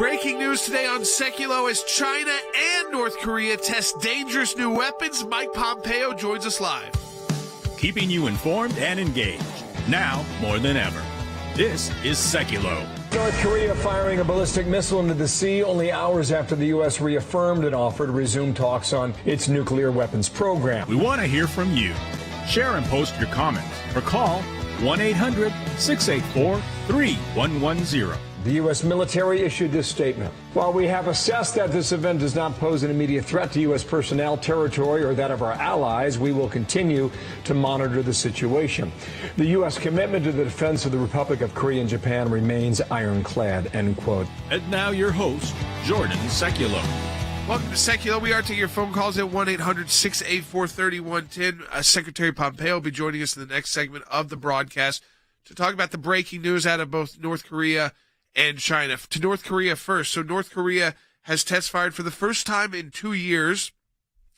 Breaking news today on Sekulow as China and North Korea test dangerous new weapons. Mike Pompeo joins us live. Keeping you informed and engaged, now more than ever. This is Sekulow. North Korea firing a ballistic missile into the sea only hours after the U.S. reaffirmed an offer to resume talks on its nuclear weapons program. We want to hear from you. Share and post your comments or call 1-800-684-3110. The U.S. military issued this statement. While we have assessed that this event does not pose an immediate threat to U.S. personnel, territory, or that of our allies, we will continue to monitor the situation. The U.S. commitment to the defense of the Republic of Korea and Japan remains ironclad, end quote. And now your host, Jordan Sekulow. Welcome to Sekulow. We are taking your phone calls at 1-800-684-3110. Secretary Pompeo will be joining us in the next segment of the broadcast to talk about the breaking news out of both North Korea and China. To North Korea first. So North Korea has test fired for the first time in 2 years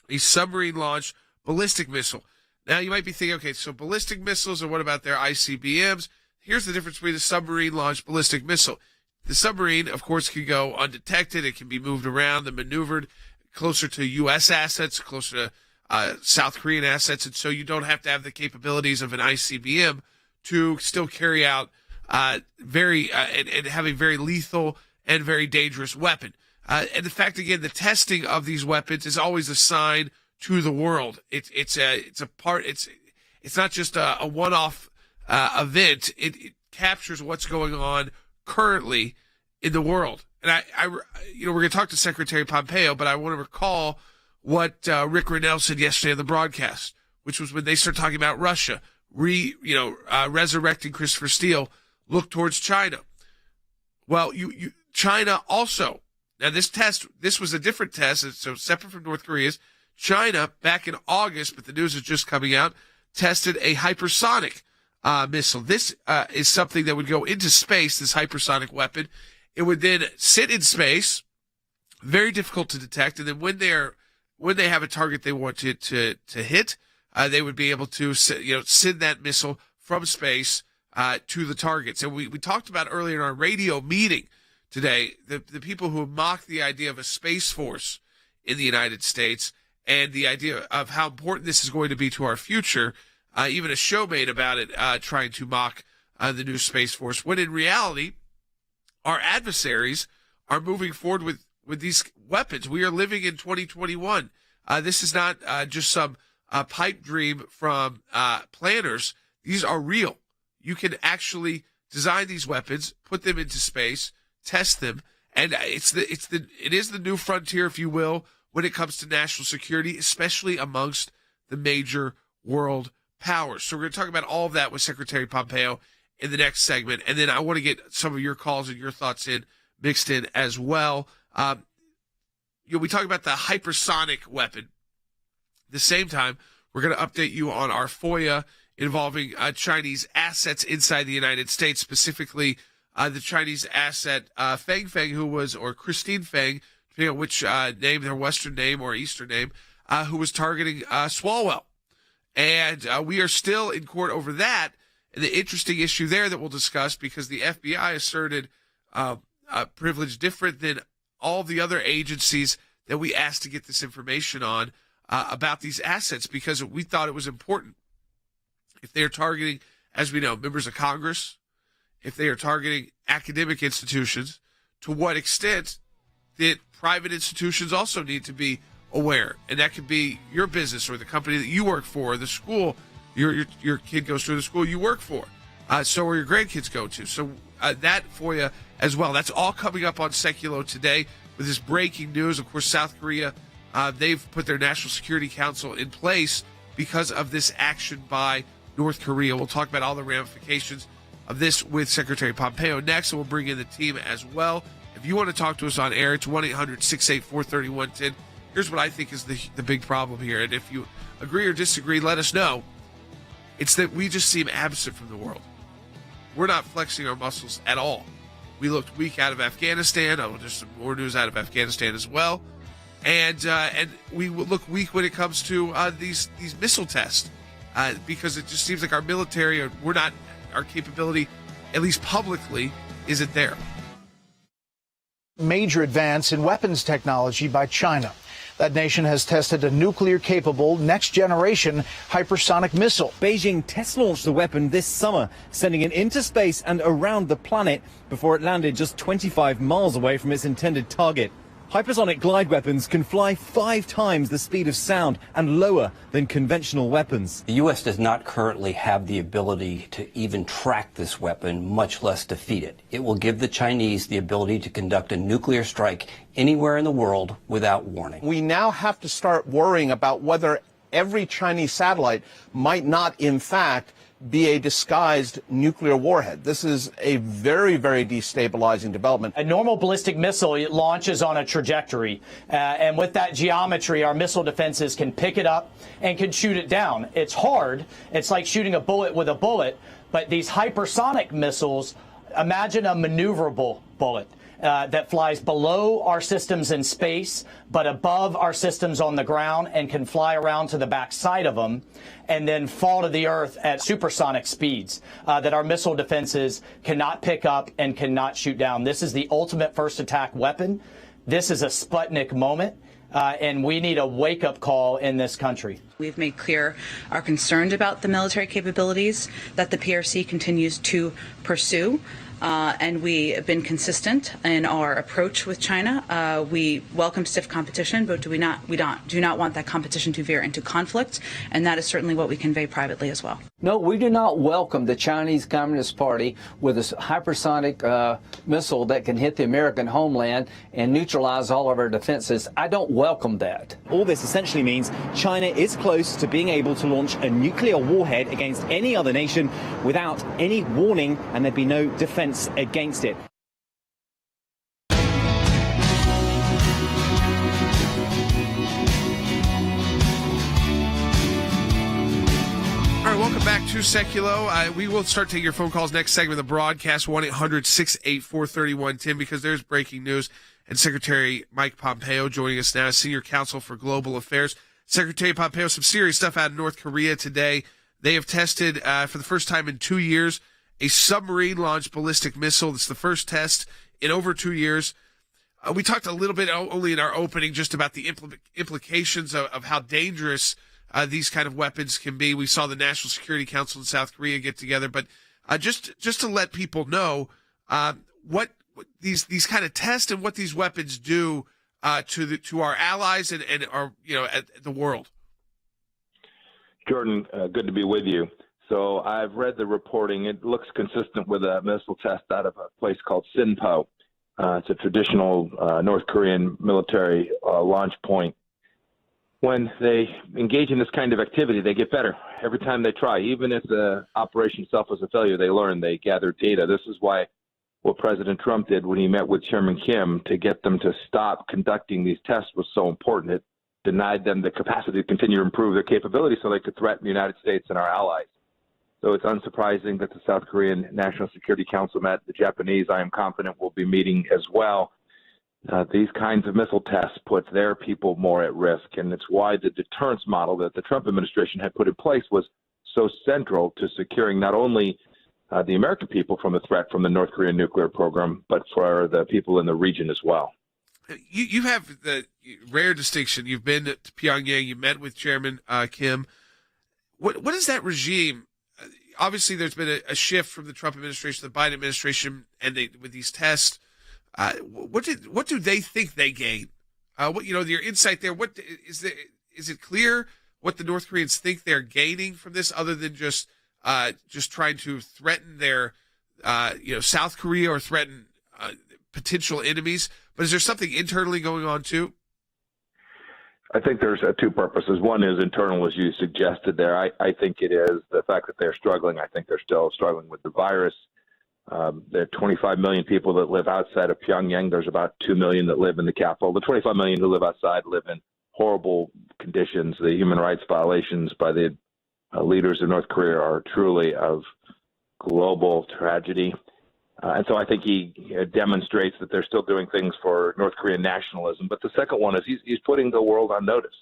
a submarine-launched ballistic missile. Now, you might be thinking, okay, so ballistic missiles, and what about their ICBMs? Here's the difference between a submarine-launched ballistic missile. The submarine, of course, can go undetected. It can be moved around and maneuvered closer to U.S. assets, closer to South Korean assets, and so you don't have to have the capabilities of an ICBM to still carry out and have a very lethal and very dangerous weapon. And the fact, again, the testing of these weapons is always a sign to the world. It's not just a one-off event. It captures what's going on currently in the world. And we're going to talk to Secretary Pompeo, but I want to recall what Rick Grinnell said yesterday on the broadcast, which was when they started talking about Russia, resurrecting Christopher Steele. Look towards China. Well, China also. Now, this was a different test, so separate from North Korea's. China, back in August, but the news is just coming out, tested a hypersonic missile. This is something that would go into space, this hypersonic weapon. It would then sit in space, very difficult to detect, and then when they have a target they want to hit, they would be able to send that missile from space to the targets. And we talked about earlier in our radio meeting today, the people who mock the idea of a space force in the United States and the idea of how important this is going to be to our future. Even a show made about it, trying to mock the new space force, when in reality, our adversaries are moving forward with these weapons. We are living in 2021. This is not just some pipe dream from planners. These are real. You can actually design these weapons, put them into space, test them, and it is the new frontier, if you will, when it comes to national security, especially amongst the major world powers. So we're going to talk about all of that with Secretary Pompeo in the next segment, and then I want to get some of your calls and your thoughts mixed in as well. We talk about the hypersonic weapon. At the same time, we're going to update you on our FOIA involving Chinese assets inside the United States, specifically the Chinese asset Feng Feng, or Christine Feng, depending on which name, their Western name or Eastern name, who was targeting Swalwell. And we are still in court over that. And the interesting issue there that we'll discuss, because the FBI asserted a privilege different than all the other agencies that we asked to get this information on about these assets, because we thought it was important. If they are targeting, as we know, members of Congress, if they are targeting academic institutions, to what extent did private institutions also need to be aware? And that could be your business or the company that you work for, or the school your kid goes to, the school you work for, so where your grandkids go to. So that FOIA as well. That's all coming up on Sekulow today with this breaking news. Of course, South Korea, they've put their National Security Council in place because of this action by North Korea. We'll talk about all the ramifications of this with Secretary Pompeo next, and we'll bring in the team as well. If you want to talk to us on air, it's 1-800-684-3110. Here's what I think is the big problem here, and if you agree or disagree, let us know. It's that we just seem absent from the world. We're not flexing our muscles at all. We looked weak out of Afghanistan. There's some more news out of Afghanistan as well. And we look weak when it comes to these missile tests. Because it just seems like our military, our capability, at least publicly, isn't there. Major advance in weapons technology by China. That nation has tested a nuclear-capable, next-generation hypersonic missile. Beijing test-launched the weapon this summer, sending it into space and around the planet before it landed just 25 miles away from its intended target. Hypersonic glide weapons can fly 5 times the speed of sound and lower than conventional weapons. The U.S. does not currently have the ability to even track this weapon, much less defeat it. It will give the Chinese the ability to conduct a nuclear strike anywhere in the world without warning. We now have to start worrying about whether every Chinese satellite might not, in fact, be a disguised nuclear warhead. This is a very, very destabilizing development. A normal ballistic missile, it launches on a trajectory. And with that geometry, our missile defenses can pick it up and can shoot it down. It's hard. It's like shooting a bullet with a bullet. But these hypersonic missiles, imagine a maneuverable bullet that flies below our systems in space, but above our systems on the ground and can fly around to the back side of them and then fall to the earth at supersonic speeds that our missile defenses cannot pick up and cannot shoot down. This is the ultimate first attack weapon. This is a Sputnik moment. And we need a wake-up call in this country. We've made clear our concern about the military capabilities that the PRC continues to pursue. And we have been consistent in our approach with China. We welcome stiff competition, but we do not want that competition to veer into conflict, and that is certainly what we convey privately as well. No, we do not welcome the Chinese Communist Party with a hypersonic missile that can hit the American homeland and neutralize all of our defenses. I don't welcome that. All this essentially means China is close to being able to launch a nuclear warhead against any other nation without any warning, and there'd be no defense against it. All right, welcome back to Sekulow. We will start taking your phone calls next segment of the broadcast, 1-800-684-3110, because there's breaking news. And Secretary Mike Pompeo joining us now as Senior Counsel for Global Affairs. Secretary Pompeo, some serious stuff out of North Korea today. They have tested, for the first time in 2 years, a submarine-launched ballistic missile. It's the first test in over 2 years. We talked a little bit only in our opening just about the implications of how dangerous these kind of weapons can be. We saw the National Security Council in South Korea get together, but just to let people know what these kind of tests and what these weapons do to our allies and our the world. Jordan, good to be with you. So I've read the reporting. It looks consistent with a missile test out of a place called Sinpo. It's a traditional North Korean military launch point. When they engage in this kind of activity, they get better every time they try. Even if the operation itself was a failure, they learn, they gather data. This is why what President Trump did when he met with Chairman Kim to get them to stop conducting these tests was so important. It denied them the capacity to continue to improve their capability so they could threaten the United States and our allies. So it's unsurprising that the South Korean National Security Council met. The Japanese, I am confident, will be meeting as well. These kinds of missile tests put their people more at risk, and it's why the deterrence model that the Trump administration had put in place was so central to securing not only the American people from the threat from the North Korean nuclear program, but for the people in the region as well. You have the rare distinction. You've been to Pyongyang. You met with Chairman Kim. What is that regime? Obviously, there's been a shift from the Trump administration to the Biden administration, and with these tests, what do they think they gain? Your insight there. What is it clear what the North Koreans think they're gaining from this, other than just trying to threaten their South Korea or threaten potential enemies? But is there something internally going on too? I think there's two purposes. One is internal, as you suggested there. I think it is the fact that they're struggling. I think they're still struggling with the virus. There are 25 million people that live outside of Pyongyang. There's about 2 million that live in the capital. The 25 million who live outside live in horrible conditions. The human rights violations by the leaders of North Korea are truly of global tragedy. And so I think he demonstrates that they're still doing things for North Korean nationalism. But the second one is he's putting the world on notice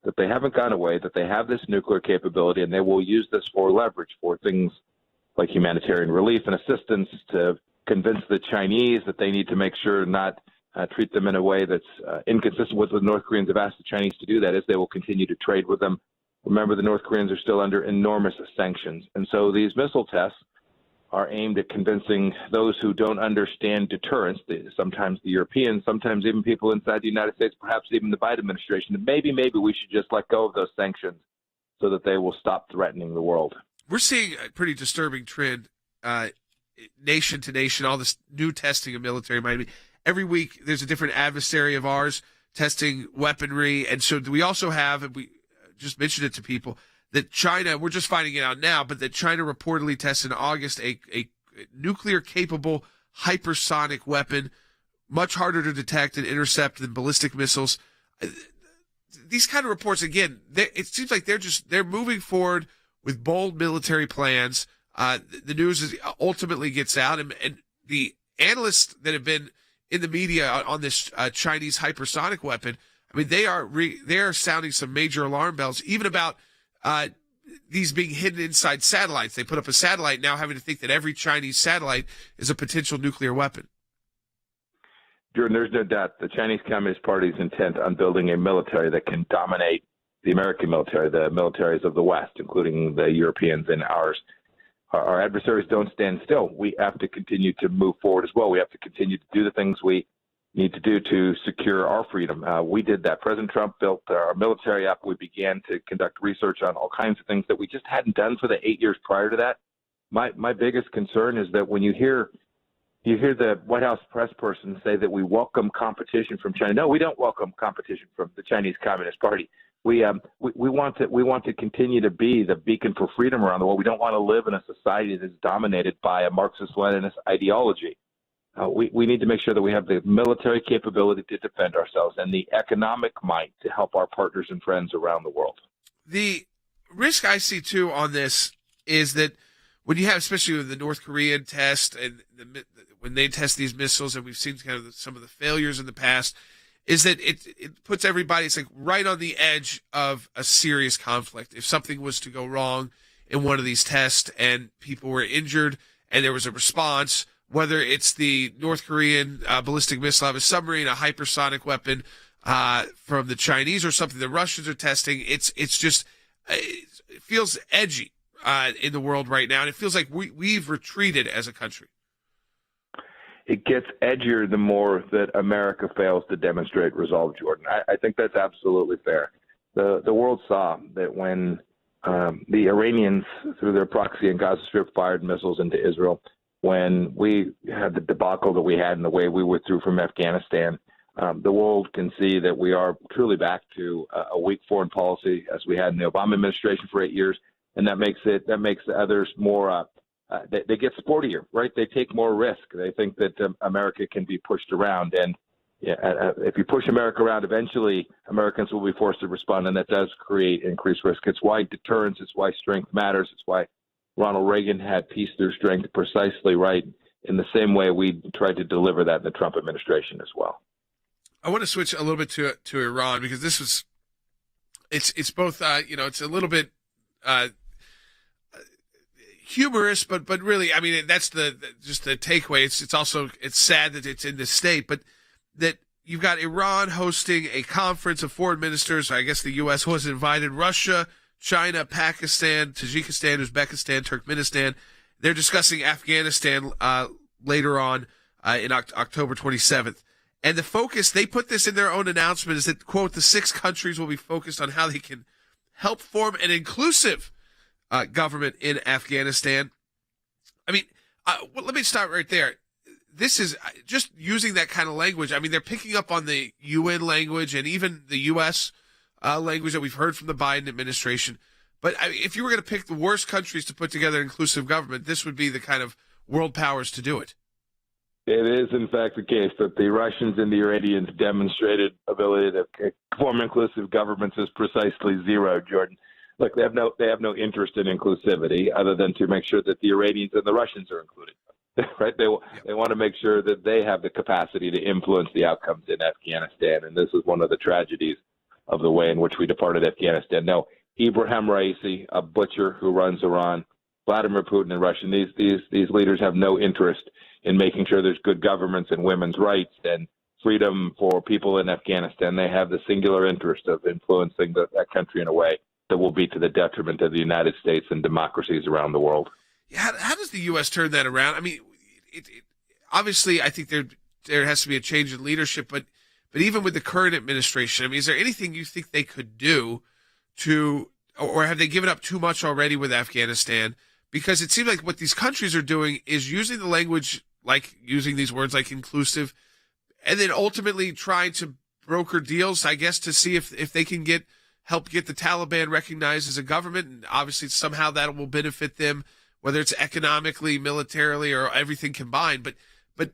that they haven't gone away, that they have this nuclear capability, and they will use this for leverage for things like humanitarian relief and assistance, to convince the Chinese that they need to make sure not treat them in a way that's inconsistent with what the North Koreans have asked the Chinese to do. That is, they will continue to trade with them. Remember, the North Koreans are still under enormous sanctions. And so these missile tests are aimed at convincing those who don't understand deterrence, sometimes the Europeans, sometimes even people inside the United States, perhaps even the Biden administration, that maybe we should just let go of those sanctions so that they will stop threatening the world. We're seeing a pretty disturbing trend, nation to nation, all this new testing of military might be. Every week there's a different adversary of ours testing weaponry. And so we also have, and we just mentioned it to people, that China, we're just finding it out now, but that China reportedly tested in August a nuclear-capable hypersonic weapon, much harder to detect and intercept than ballistic missiles. These kind of reports, again, it seems like they're moving forward with bold military plans. The news ultimately gets out, and the analysts that have been in the media on this Chinese hypersonic weapon, I mean, they are sounding some major alarm bells, even about these being hidden inside satellites. They put up a satellite now, having to think that every Chinese satellite is a potential nuclear weapon. Jordan, there's no doubt the Chinese Communist Party is intent on building a military that can dominate the American military, the militaries of the West, including the Europeans and ours. Our adversaries don't stand still. We have to continue to move forward as well. We have to continue to do the things we need to do to secure our freedom. We did that. President Trump built our military up. We began to conduct research on all kinds of things that we just hadn't done for the 8 years prior to that. My biggest concern is that when you hear the White House press person say that we welcome competition from China. No, we don't welcome competition from the Chinese Communist Party. We want to continue to be the beacon for freedom around the world. We don't want to live in a society that is dominated by a Marxist-Leninist ideology. We need to make sure that we have the military capability to defend ourselves and the economic might to help our partners and friends around the world. The risk I see, too, on this is that when you have, especially with the North Korean test and when they test these missiles, and we've seen kind of some of the failures in the past, is that it puts everybody, it's like right on the edge of a serious conflict. If something was to go wrong in one of these tests and people were injured and there was a response, whether it's the North Korean ballistic missile out of a submarine, a hypersonic weapon from the Chinese, or something the Russians are testing, it feels edgy in the world right now, and it feels like we've retreated as a country. It gets edgier the more that America fails to demonstrate resolve, Jordan. I think that's absolutely fair. The world saw that when the Iranians, through their proxy in Gaza Strip, fired missiles into Israel, when we had the debacle that we had and the way we withdrew from Afghanistan, the world can see that we are truly back to a weak foreign policy as we had in the Obama administration for 8 years, and that makes the others more. They get sportier, right? They take more risk. They think that America can be pushed around, and if you push America around, eventually Americans will be forced to respond, and that does create increased risk. It's why deterrence, it's why strength matters. It's why Ronald Reagan had peace through strength precisely right in the same way we tried to deliver that in the Trump administration as well. I want to switch a little bit to Iran, because this was it's both it's a little bit humorous, but really, I mean, that's just the takeaway. It's also sad that it's in this state, but that you've got Iran hosting a conference of foreign ministers. I guess the U.S. was invited. Russia, China, Pakistan, Tajikistan, Uzbekistan, Turkmenistan. They're discussing Afghanistan later on in October 27th. And the focus, they put this in their own announcement, is that, quote, the 6 countries will be focused on how they can help form an inclusive government in Afghanistan. I mean, let me start right there. This is just using that kind of language. I mean, they're picking up on the UN language and even the U.S. Language that we've heard from the Biden administration. But if you were going to pick the worst countries to put together an inclusive government, this would be the kind of world powers to do it. It is, in fact, the case that the Russians and the Iranians demonstrated ability to form inclusive governments is precisely zero, Jordan. Look, they have no interest in inclusivity other than to make sure that the Iranians and the Russians are included. Right? They want to make sure that they have the capacity to influence the outcomes in Afghanistan, and this is one of the tragedies of the way in which we departed Afghanistan. No, Ibrahim Raisi, a butcher who runs Iran, Vladimir Putin and Russia, these leaders have no interest in making sure there's good governance and women's rights and freedom for people in Afghanistan. They have the singular interest of influencing that country in a way that will be to the detriment of the United States and democracies around the world. How does the U.S. turn that around? I mean, obviously, I think there has to be a change in leadership, but even with the current administration, I mean, is there anything you think they could do or have they given up too much already with Afghanistan? Because it seems like what these countries are doing is using the language, like using these words like inclusive, and then ultimately trying to broker deals, I guess, to see if they can help get the Taliban recognized as a government. And obviously somehow that will benefit them, whether it's economically, militarily, or everything combined. But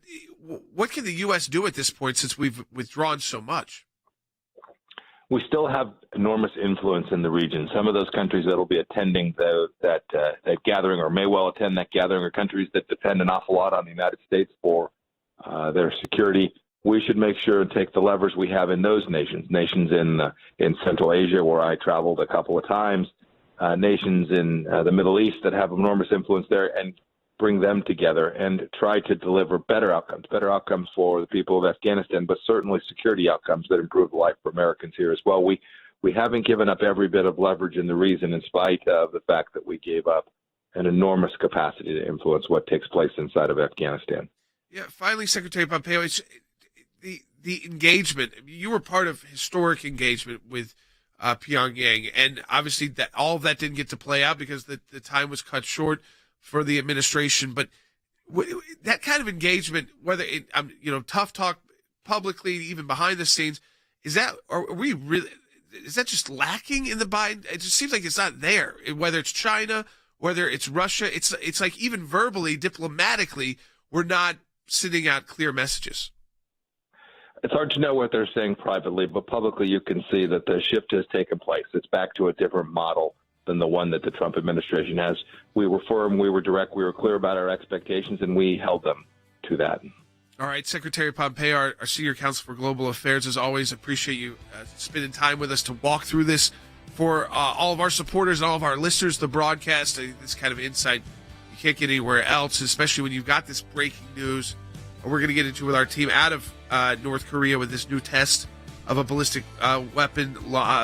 what can the U.S. do at this point since we've withdrawn so much? We still have enormous influence in the region. Some of those countries that will be attending that gathering or may well attend that gathering are countries that depend an awful lot on the United States for their security. We should make sure and take the levers we have in those nations in Central Asia, where I traveled a couple of times, nations in the Middle East that have enormous influence there, and bring them together and try to deliver better outcomes for the people of Afghanistan, but certainly security outcomes that improve life for Americans here as well. We haven't given up every bit of leverage in the region in spite of the fact that we gave up an enormous capacity to influence what takes place inside of Afghanistan. Yeah, finally, Secretary Pompeo, it's the engagement. You were part of historic engagement with Pyongyang, and obviously that all of that didn't get to play out because the time was cut short for the administration. But that kind of engagement, whether tough talk publicly, even behind the scenes, is that just lacking in the Biden? It just seems like it's not there. Whether it's China, whether it's Russia, it's like even verbally, diplomatically, we're not sending out clear messages. It's hard to know what they're saying privately, but publicly you can see that the shift has taken place. It's back to a different model than the one that the Trump administration has. We were firm, we were direct, we were clear about our expectations, and we held them to that. All right, Secretary Pompeo, our Senior Counsel for Global Affairs, as always, appreciate you spending time with us to walk through this for all of our supporters and all of our listeners, the broadcast, this kind of insight you can't get anywhere else, especially when you've got this breaking news. We're going to get into with our team out of North Korea with this new test of a ballistic weapon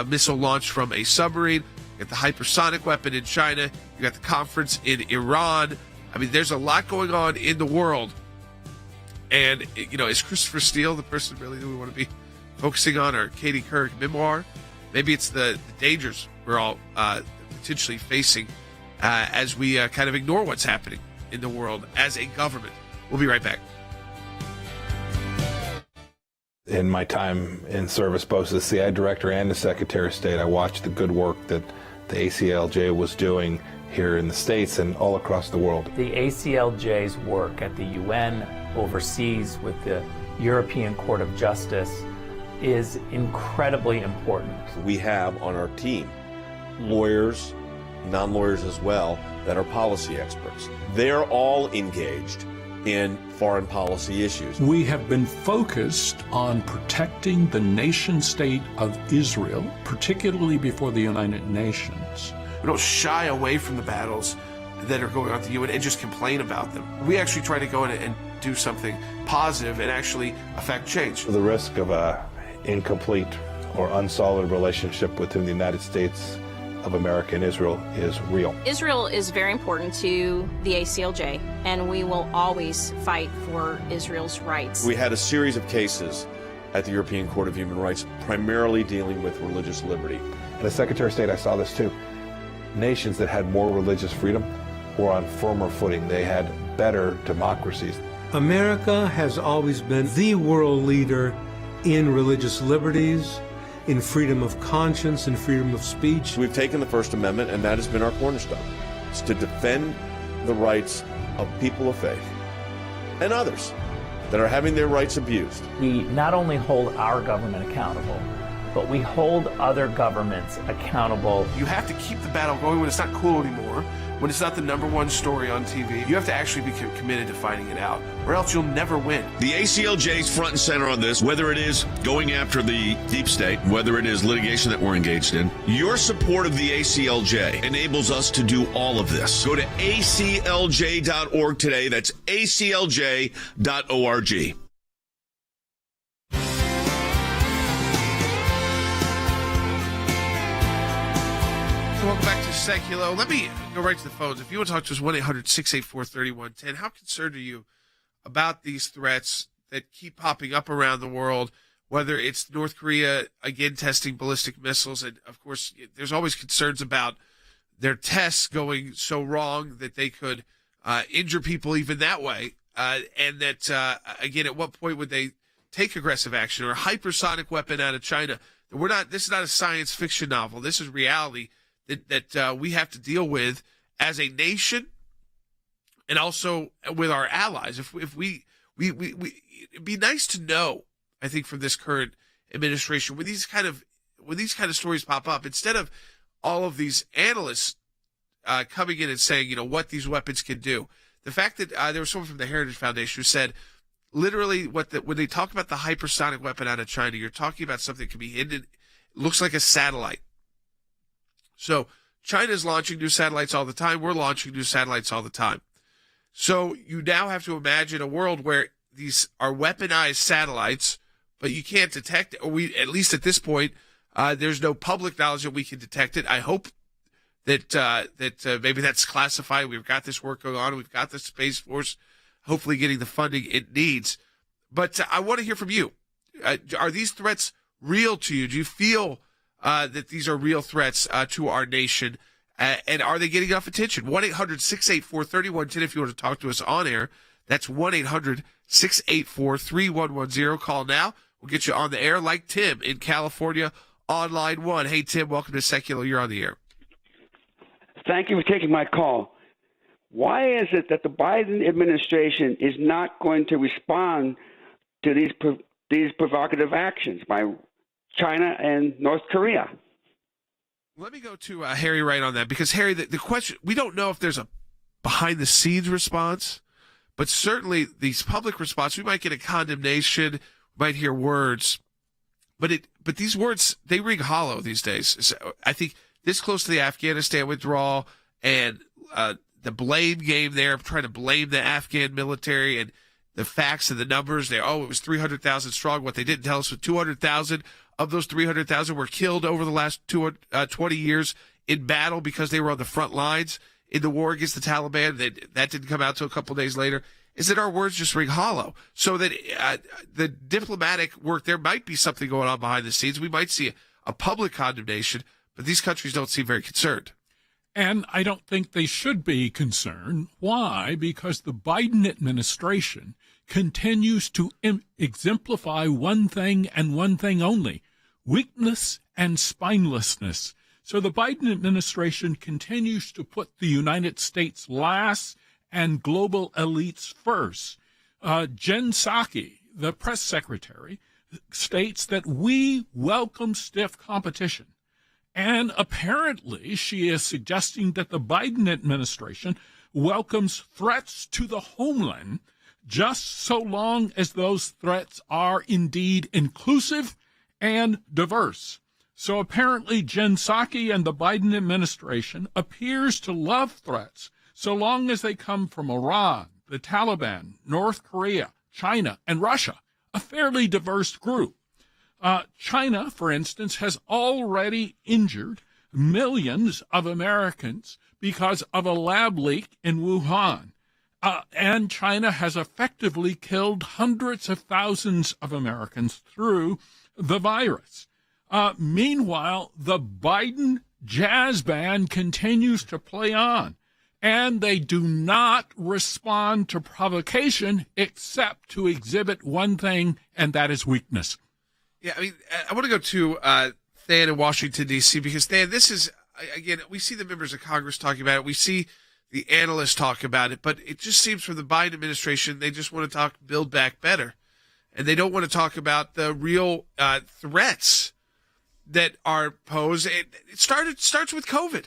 missile launched from a submarine. You got the hypersonic weapon in China. You got the conference in Iran. I mean, there's a lot going on in the world. And, is Christopher Steele the person really that we want to be focusing on, or Katie Couric memoir? Maybe it's the dangers we're all potentially facing as we kind of ignore what's happening in the world as a government. We'll be right back. In my time in service, both as the CIA director and as Secretary of State, I watched the good work that the ACLJ was doing here in the States and all across the world. The ACLJ's work at the UN, overseas with the European Court of Justice, is incredibly important. We have on our team lawyers, non-lawyers as well, that are policy experts. They're all engaged in foreign policy issues. We have been focused on protecting the nation state of Israel, particularly before the United Nations. We don't shy away from the battles that are going on at the UN and just complain about them. We actually try to go in and do something positive and actually affect change. The risk of an incomplete or unsolid relationship within the United States of America and Israel is real. Israel is very important to the ACLJ, and we will always fight for Israel's rights. We had a series of cases at the European Court of Human Rights, primarily dealing with religious liberty. And as Secretary of State, I saw this too. Nations that had more religious freedom were on firmer footing. They had better democracies. America has always been the world leader in religious liberties, in freedom of conscience and freedom of speech. We've taken the First Amendment, and that has been our cornerstone. It's to defend the rights of people of faith and others that are having their rights abused. We not only hold our government accountable, but we hold other governments accountable. You have to keep the battle going when it's not cool anymore, when it's not the #1 story on TV. You have to actually be committed to fighting it out, or else you'll never win. The ACLJ's front and center on this, whether it is going after the deep state, whether it is litigation that we're engaged in. Your support of the ACLJ enables us to do all of this. Go to aclj.org today. That's aclj.org. Welcome back to Sekulow. Let me go right to the phones. If you want to talk to us, 1-800-684-3110. How concerned are you about these threats that keep popping up around the world, whether it's North Korea, again, testing ballistic missiles? And, of course, there's always concerns about their tests going so wrong that they could injure people even that way. And that, again, at what point would they take aggressive action? Or a hypersonic weapon out of China? This is not a science fiction novel. This is reality that we have to deal with as a nation, and also with our allies. If we it'd be nice to know, I think, from this current administration, when these kind of stories pop up, instead of all of these analysts coming in and saying, what these weapons can do. The fact that there was someone from the Heritage Foundation who said, literally, when they talk about the hypersonic weapon out of China, you're talking about something that can be hidden. It looks like a satellite. So China's launching new satellites all the time. We're launching new satellites all the time. So you now have to imagine a world where these are weaponized satellites, but you can't detect it. Or at least at this point, there's no public knowledge that we can detect it. I hope that maybe that's classified. We've got this work going on. We've got the Space Force hopefully getting the funding it needs. But I want to hear from you. Are these threats real to you? Do you feel that these are real threats to our nation? And are they getting enough attention? 1-800-684-3110 if you want to talk to us on air. That's 1-800-684-3110. Call now. We'll get you on the air like Tim in California on line 1. Hey, Tim, welcome to Sekulow. You're on the air. Thank you for taking my call. Why is it that the Biden administration is not going to respond to these provocative actions by China and North Korea? Let me go to Harry right on that, because, Harry, the question, we don't know if there's a behind-the-scenes response, but certainly these public response, we might get a condemnation, we might hear words, but these words, they ring hollow these days. So I think this close to the Afghanistan withdrawal and the blame game there, trying to blame the Afghan military and the facts and the numbers there. Oh, it was 300,000 strong. What they didn't tell us was 200,000 of those 300,000 were killed over the last 20 years in battle because they were on the front lines in the war against the Taliban. That didn't come out till a couple days later. Is that our words just ring hollow? So that the diplomatic work, there might be something going on behind the scenes. We might see a public condemnation, but these countries don't seem very concerned. And I don't think they should be concerned. Why? Because the Biden administration continues to exemplify one thing and one thing only: weakness and spinelessness. So the Biden administration continues to put the United States last and global elites first. Jen Psaki, the press secretary, states that we welcome stiff competition. And apparently she is suggesting that the Biden administration welcomes threats to the homeland just so long as those threats are indeed inclusive and diverse. So apparently Jen Psaki and the Biden administration appears to love threats so long as they come from Iran, the Taliban, North Korea, China, and Russia, a fairly diverse group. China, for instance, has already injured millions of Americans because of a lab leak in Wuhan. And China has effectively killed hundreds of thousands of Americans through the virus. Meanwhile, the Biden jazz band continues to play on, and they do not respond to provocation except to exhibit one thing, and that is weakness. Yeah, I mean, I want to go to Than in Washington, D.C., because, Than, this is, again, we see the members of Congress talking about it. We see the analysts talk about it, but it just seems from the Biden administration, they just want to talk Build Back Better. And they don't want to talk about the real threats that are posed. It starts with COVID.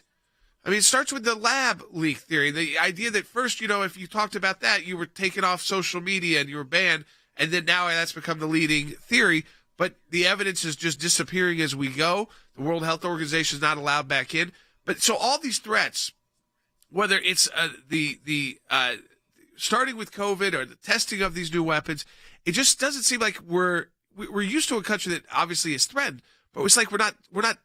I mean, it starts with the lab leak theory. The idea that first, if you talked about that, you were taken off social media and you were banned. And then now that's become the leading theory. But the evidence is just disappearing as we go. The World Health Organization is not allowed back in. But so all these threats, whether it's the starting with COVID or the testing of these new weapons, it just doesn't seem like we're used to a country that obviously is threatened. But it's like we're not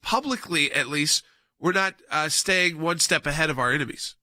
publicly, at least, we're not staying one step ahead of our enemies.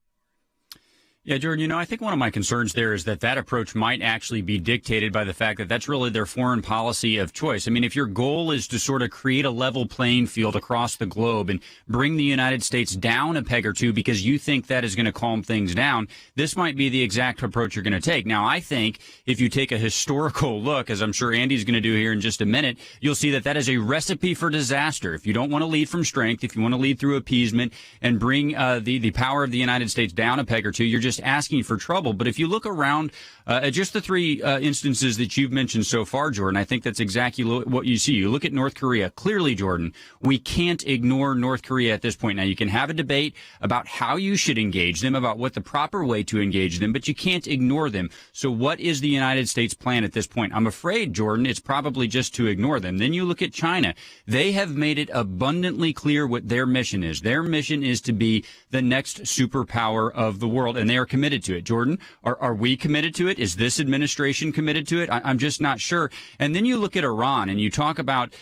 Yeah, Jordan, I think one of my concerns there is that approach might actually be dictated by the fact that that's really their foreign policy of choice. I mean, if your goal is to sort of create a level playing field across the globe and bring the United States down a peg or two because you think that is going to calm things down, this might be the exact approach you're going to take. Now, I think if you take a historical look, as I'm sure Andy's going to do here in just a minute, you'll see that is a recipe for disaster. If you don't want to lead from strength, if you want to lead through appeasement and bring the power of the United States down a peg or two, you're just asking for trouble. But if you look around at just the three instances that you've mentioned so far, Jordan, I think that's exactly what you see. You look at North Korea. Clearly, Jordan, we can't ignore North Korea at this point. Now, you can have a debate about how you should engage them, about what the proper way to engage them, but you can't ignore them. So what is the United States plan at this point? I'm afraid, Jordan, it's probably just to ignore them. Then you look at China. They have made it abundantly clear what their mission is. Their mission is to be the next superpower of the world, and they are committed to it. Jordan, are we committed to it? Is this administration committed to it? I'm just not sure. And then you look at Iran, and you talk about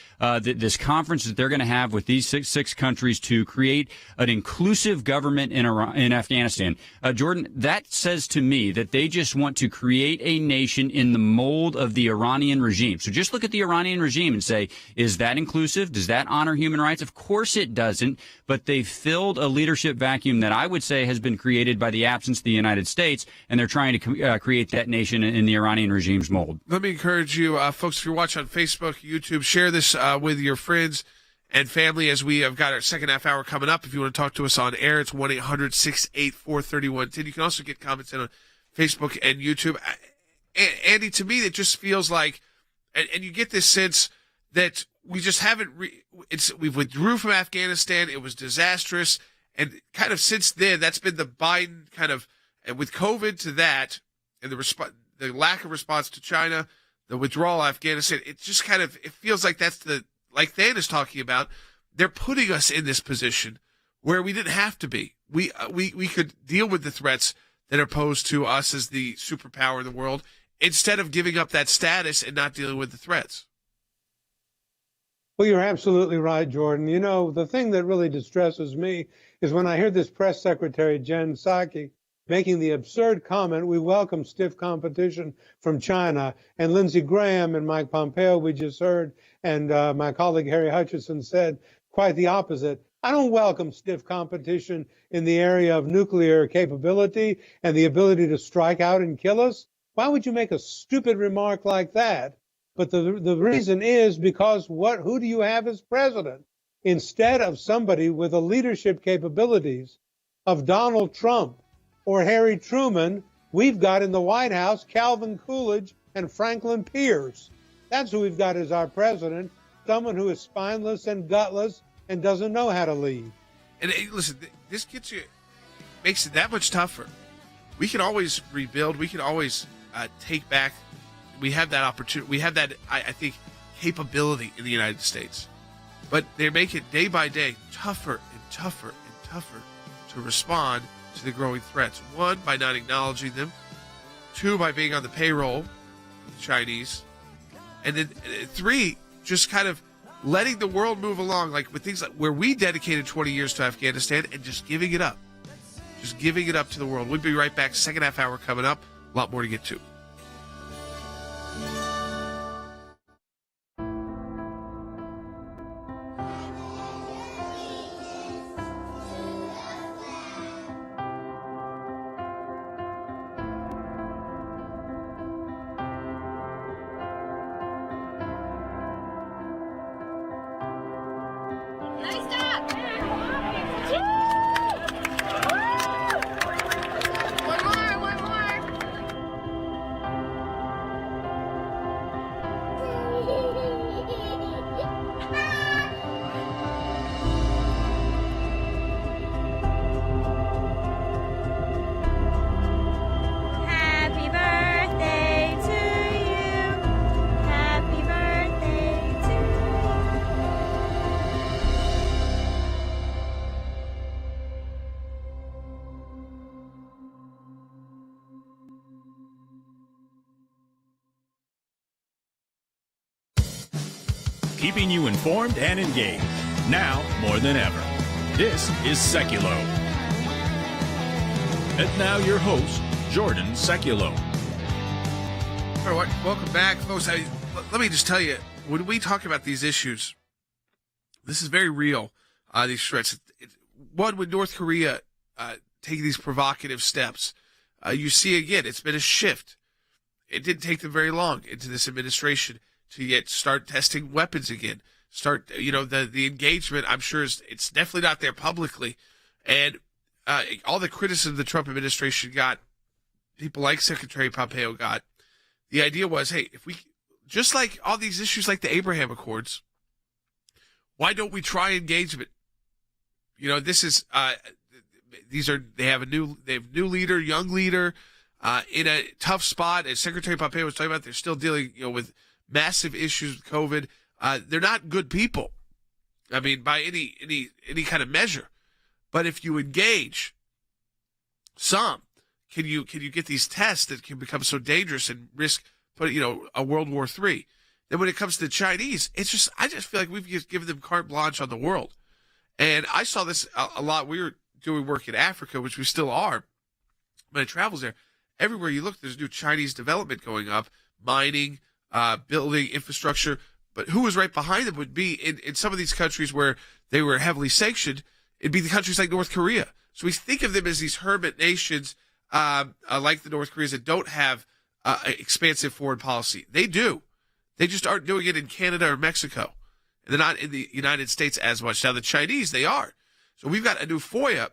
this conference that they're going to have with these six countries to create an inclusive government in Afghanistan. Jordan, that says to me that they just want to create a nation in the mold of the Iranian regime. So just look at the Iranian regime and say, is that inclusive? Does that honor human rights? Of course it doesn't, but they filled a leadership vacuum that I would say has been created by the absence of the United States, and they're trying to create that nation in the Iranian regime's mold. Let me encourage you, folks, if you're watching on Facebook, YouTube, share this with your friends and family as we have got our second half hour coming up. If you want to talk to us on air, it's 1-800-684-3110. You can also get comments in on Facebook and YouTube. Andy, to me, it just feels like, and you get this sense that we just haven't, we've withdrew from Afghanistan. It was disastrous. And kind of since then, that's been the Biden kind of, and with COVID to that, and the lack of response to China, the withdrawal of Afghanistan, it just kind of, it feels like that's like Than is talking about, they're putting us in this position where we didn't have to be. We could deal with the threats that are posed to us as the superpower in the world instead of giving up that status and not dealing with the threats. Well, you're absolutely right, Jordan. The thing that really distresses me is when I hear this press secretary, Jen Psaki, making the absurd comment, we welcome stiff competition from China. And Lindsey Graham and Mike Pompeo, we just heard, and my colleague Harry Hutchison said quite the opposite. I don't welcome stiff competition in the area of nuclear capability and the ability to strike out and kill us. Why would you make a stupid remark like that? But the reason is because who do you have as president? Instead of somebody with the leadership capabilities of Donald Trump or Harry Truman, we've got in the White House Calvin Coolidge and Franklin Pierce. That's who we've got as our president, someone who is spineless and gutless and doesn't know how to lead. And listen, this makes it that much tougher. We can always rebuild. We can always take back. We have that opportunity. We have that, I think, capability in the United States. But they make it day by day tougher and tougher and tougher to respond to the growing threats. One, by not acknowledging them. Two, by being on the payroll of the Chinese. And then three, just kind of letting the world move along, like with things like where we dedicated 20 years to Afghanistan and just giving it up. Just giving it up to the world. We'll be right back. Second half hour coming up. A lot more to get to. Keeping you informed and engaged, now more than ever. This is Sekulow. And now your host, Jordan Sekulow. All right, welcome back, folks. Let me just tell you, when we talk about these issues, this is very real, these threats. One, with North Korea taking these provocative steps, you see, again, it's been a shift. It didn't take them very long into this administration to yet start testing weapons again. Start, the engagement, I'm sure, it's definitely not there publicly. And all the criticism the Trump administration got, people like Secretary Pompeo got, the idea was, hey, if we, just like all these issues like the Abraham Accords, why don't we try engagement? This is, they have a new leader, young leader, in a tough spot. As Secretary Pompeo was talking about, they're still dealing, with massive issues with COVID. They're not good people. I mean, by any kind of measure. But if you engage some, can you get these tests that can become so dangerous and risk a World War III? Then when it comes to the Chinese, I just feel like we've just given them carte blanche on the world. And I saw this a lot. We were doing work in Africa, which we still are. When I travels there, everywhere you look, there's new Chinese development going up, mining, building infrastructure. But who was right behind them would be in some of these countries where they were heavily sanctioned. It'd be the countries like North Korea. So we think of them as these hermit nations, like the North Koreas, that don't have expansive foreign policy. They do. They just aren't doing it in Canada or Mexico. And they're not in the United States as much. Now, the Chinese, they are. So we've got a new FOIA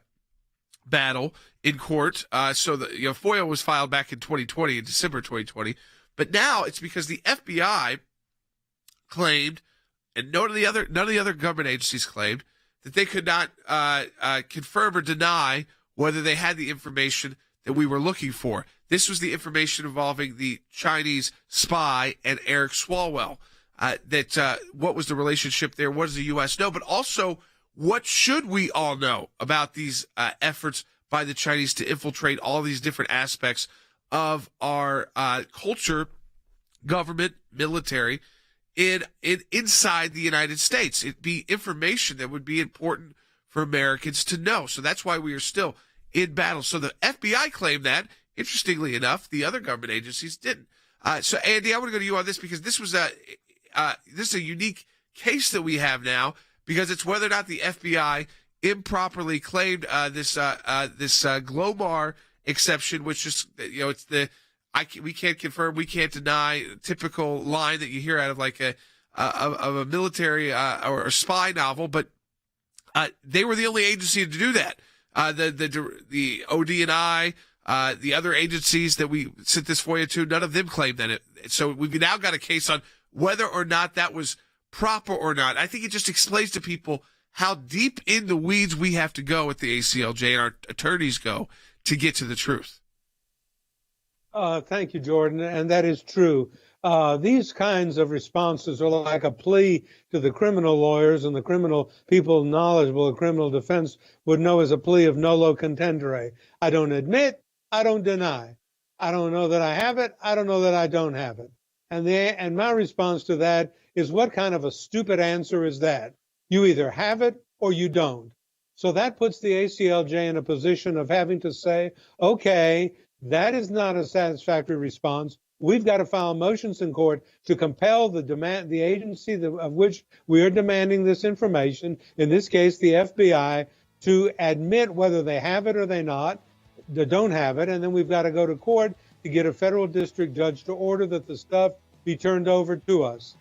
battle in court. So the FOIA was filed back in 2020, in December 2020. But now it's because the FBI claimed, and none of the other government agencies claimed, that they could not confirm or deny whether they had the information that we were looking for. This was the information involving the Chinese spy and Eric Swalwell. What was the relationship there? What does the U.S. know? But also, what should we all know about these efforts by the Chinese to infiltrate all these different aspects of our culture, government, military, inside the United States? It'd be information that would be important for Americans to know. So that's why we are still in battle. So the FBI claimed that. Interestingly enough, the other government agencies didn't. So Andy, I want to go to you on this because this is a unique case that we have now, because it's whether or not the FBI improperly claimed this Glomar exception, which is it's we can't confirm, we can't deny, typical line that you hear out of like a military or a spy novel. But they were the only agency to do that. The ODNI, the other agencies that we sent this FOIA to, none of them claimed that so we've now got a case on whether or not that was proper or not. I think it just explains to people how deep in the weeds we have to go at the ACLJ and our attorneys go to get to the truth. Thank you, Jordan. And that is true. These kinds of responses are like a plea to the criminal lawyers, and the criminal people knowledgeable of criminal defense would know as a plea of nolo contendere. I don't admit, I don't deny. I don't know that I have it. I don't know that I don't have it. And my response to that is, what kind of a stupid answer is that? You either have it or you don't. So that puts the ACLJ in a position of having to say, okay, that is not a satisfactory response. We've got to file motions in court to compel the agency of which we are demanding this information, in this case the FBI, to admit whether they have it or they don't have it, and then we've got to go to court to get a federal district judge to order that the stuff be turned over to us.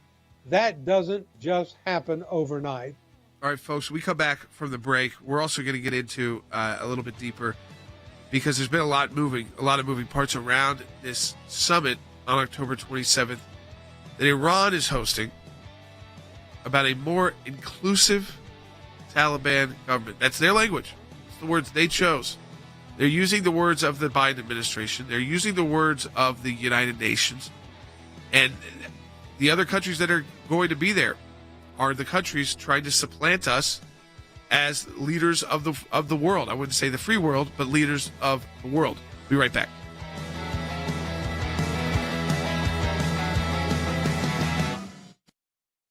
That doesn't just happen overnight. All right, folks, we come back from the break. We're also going to get into a little bit deeper, because there's been a lot of moving parts around this summit on October 27th that Iran is hosting about a more inclusive Taliban government. That's their language. It's the words they chose. They're using the words of the Biden administration. They're using the words of the United Nations. And the other countries that are going to be there are the countries trying to supplant us as leaders of the world. I wouldn't say the free world, but leaders of the world. Be right back.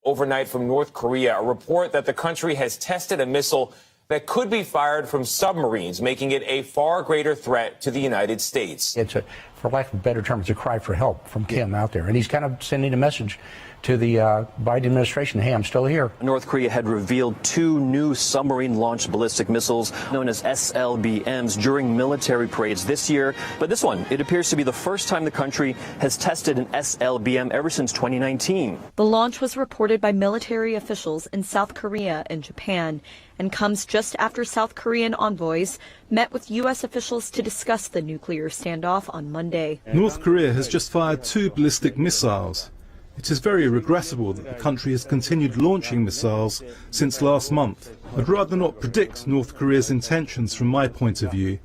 Overnight from North Korea, a report that the country has tested a missile that could be fired from submarines, making it a far greater threat to the United States. It's a, for lack of a better term, it's a cry for help from Kim out there. And he's kind of sending a message to the Biden administration, hey, I'm still here. North Korea had revealed 2 new submarine-launched ballistic missiles known as SLBMs during military parades this year. But this one, it appears to be the first time the country has tested an SLBM ever since 2019. The launch was reported by military officials in South Korea and Japan and comes just after South Korean envoys met with U.S. officials to discuss the nuclear standoff on Monday. North Korea has just fired 2 ballistic missiles. It is very regrettable that the country has continued launching missiles since last month. I'd rather not predict North Korea's intentions from my point of view,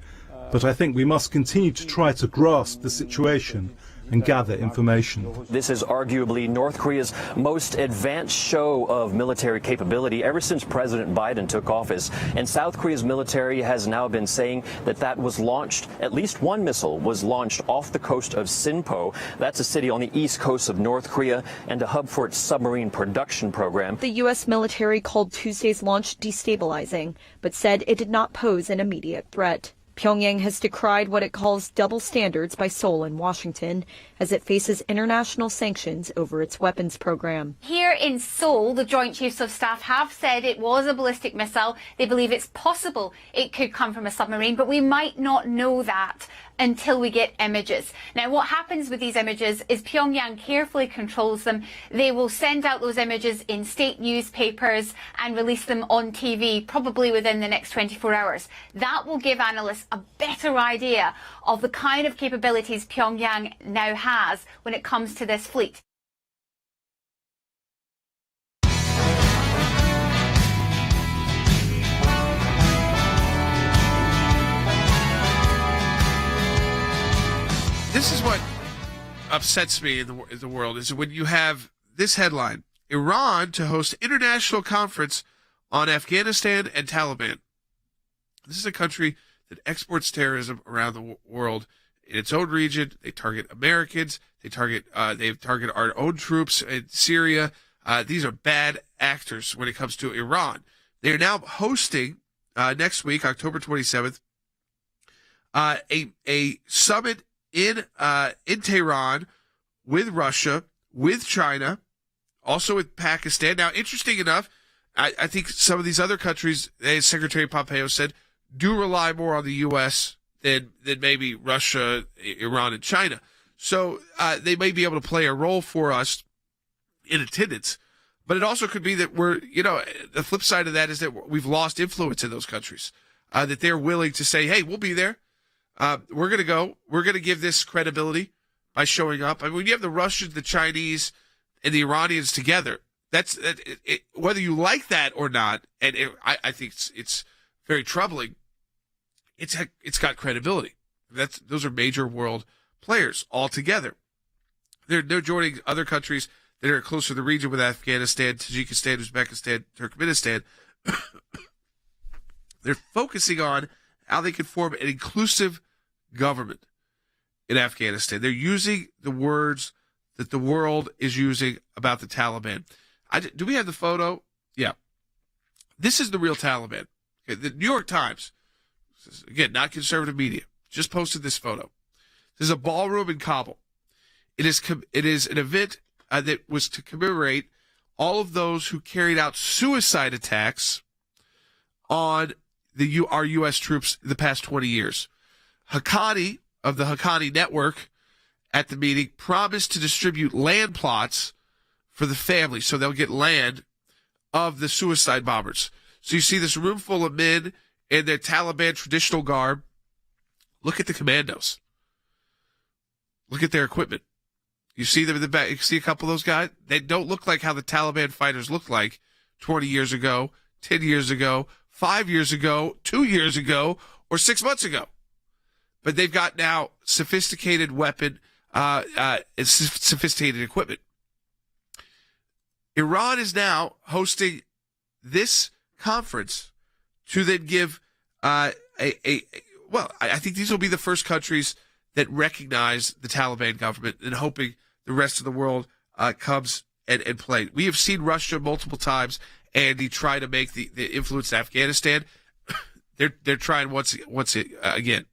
but I think we must continue to try to grasp the situation and gather information. This is arguably North Korea's most advanced show of military capability ever since President Biden took office. And South Korea's military has now been saying that that was launched, at least one missile was launched off the coast of Sinpo. That's a city on the east coast of North Korea and a hub for its submarine production program. The U.S. military called Tuesday's launch destabilizing, but said it did not pose an immediate threat. Pyongyang has decried what it calls double standards by Seoul and Washington as it faces international sanctions over its weapons program. Here in Seoul, the Joint Chiefs of Staff have said it was a ballistic missile. They believe it's possible it could come from a submarine, but we might not know that until we get images. Now, what happens with these images is Pyongyang carefully controls them. They will send out those images in state newspapers and release them on TV, probably within the next 24 hours. That will give analysts a better idea of the kind of capabilities Pyongyang now has when it comes to this fleet. This is what upsets me in the world, is when you have this headline: Iran to host international conference on Afghanistan and Taliban. This is a country that exports terrorism around the world in its own region. They target Americans. They target our own troops in Syria. These are bad actors when it comes to Iran. They are now hosting next week, October 27th, a summit in Tehran with Russia, with China, also with Pakistan. Now, interesting enough, I think some of these other countries, as Secretary Pompeo said, do rely more on the U.S. than maybe Russia, Iran, and China. So they may be able to play a role for us in attendance. But it also could be that the flip side of that is that we've lost influence in those countries, that they're willing to say, hey, we'll be there. We're going to go. We're going to give this credibility by showing up. I mean, when you have the Russians, the Chinese, and the Iranians together, whether you like that or not, and I think it's very troubling. It's got credibility. Those are major world players all together. They're joining other countries that are closer to the region with Afghanistan, Tajikistan, Uzbekistan, Turkmenistan. They're focusing on how they can form an inclusive government in Afghanistan. They're using the words that the world is using about the Taliban. Do we have the photo? Yeah. This is the real Taliban. Okay, the New York Times, again, not conservative media, just posted this photo. This is a ballroom in Kabul. It is an event that was to commemorate all of those who carried out suicide attacks on our U.S. troops in the past 20 years. Haqqani of the Haqqani Network at the meeting promised to distribute land plots for the family so they'll get land of the suicide bombers. So you see this room full of men in their Taliban traditional garb. Look at the commandos. Look at their equipment. You see them in the back. You see a couple of those guys? They don't look like how the Taliban fighters looked like 20 years ago, 10 years ago, 5 years ago, 2 years ago, or 6 months ago. But they've got now sophisticated weapon, sophisticated equipment. Iran is now hosting this conference to then give I think these will be the first countries that recognize the Taliban government, and hoping the rest of the world comes and play. We have seen Russia multiple times, Andy, try to make the influence in Afghanistan. they're trying once again.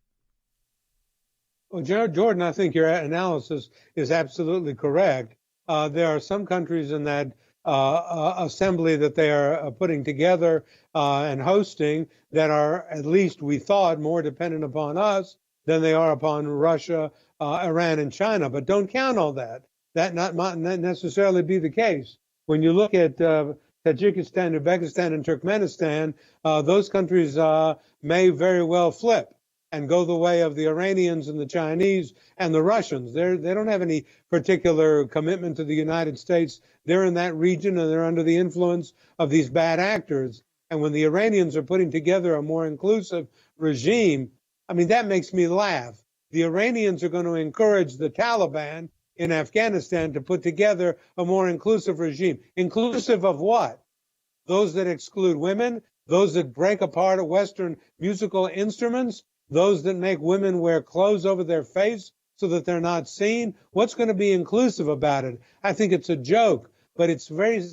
Well, Jordan, I think your analysis is absolutely correct. There are some countries in that assembly that they are putting together and hosting that are, at least we thought, more dependent upon us than they are upon Russia, Iran, and China. But don't count on that. That might not necessarily be the case. When you look at Tajikistan, Uzbekistan, and Turkmenistan, those countries may very well flip and go the way of the Iranians and the Chinese and the Russians. They don't have any particular commitment to the United States. They're in that region and they're under the influence of these bad actors. And when the Iranians are putting together a more inclusive regime, I mean, that makes me laugh. The Iranians are going to encourage the Taliban in Afghanistan to put together a more inclusive regime. Inclusive of what? Those that exclude women, those that break apart Western musical instruments, those that make women wear clothes over their face so that they're not seen. What's going to be inclusive about it? I think it's a joke, but it's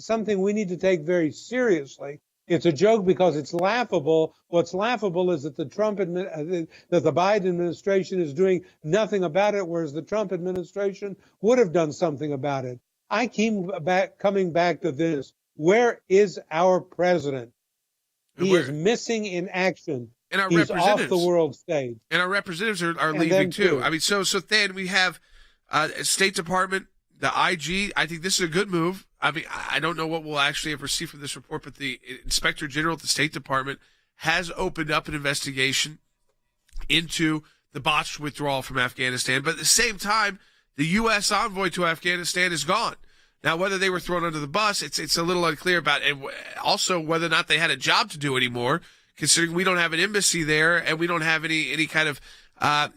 something we need to take very seriously. It's a joke because it's laughable. What's laughable is that the Biden administration is doing nothing about it, whereas the Trump administration would have done something about it. I keep coming back to this. Where is our president? He is missing in action. And our He's representatives off the world stage. And our representatives are leaving too. I mean, so then we have State Department, the IG. I think this is a good move. I mean, I don't know what we'll actually ever see from this report, but the Inspector General at the State Department has opened up an investigation into the botched withdrawal from Afghanistan. But at the same time, the U.S. envoy to Afghanistan is gone. Now, whether they were thrown under the bus, it's a little unclear about, and also whether or not they had a job to do anymore, considering we don't have an embassy there and we don't have any kind of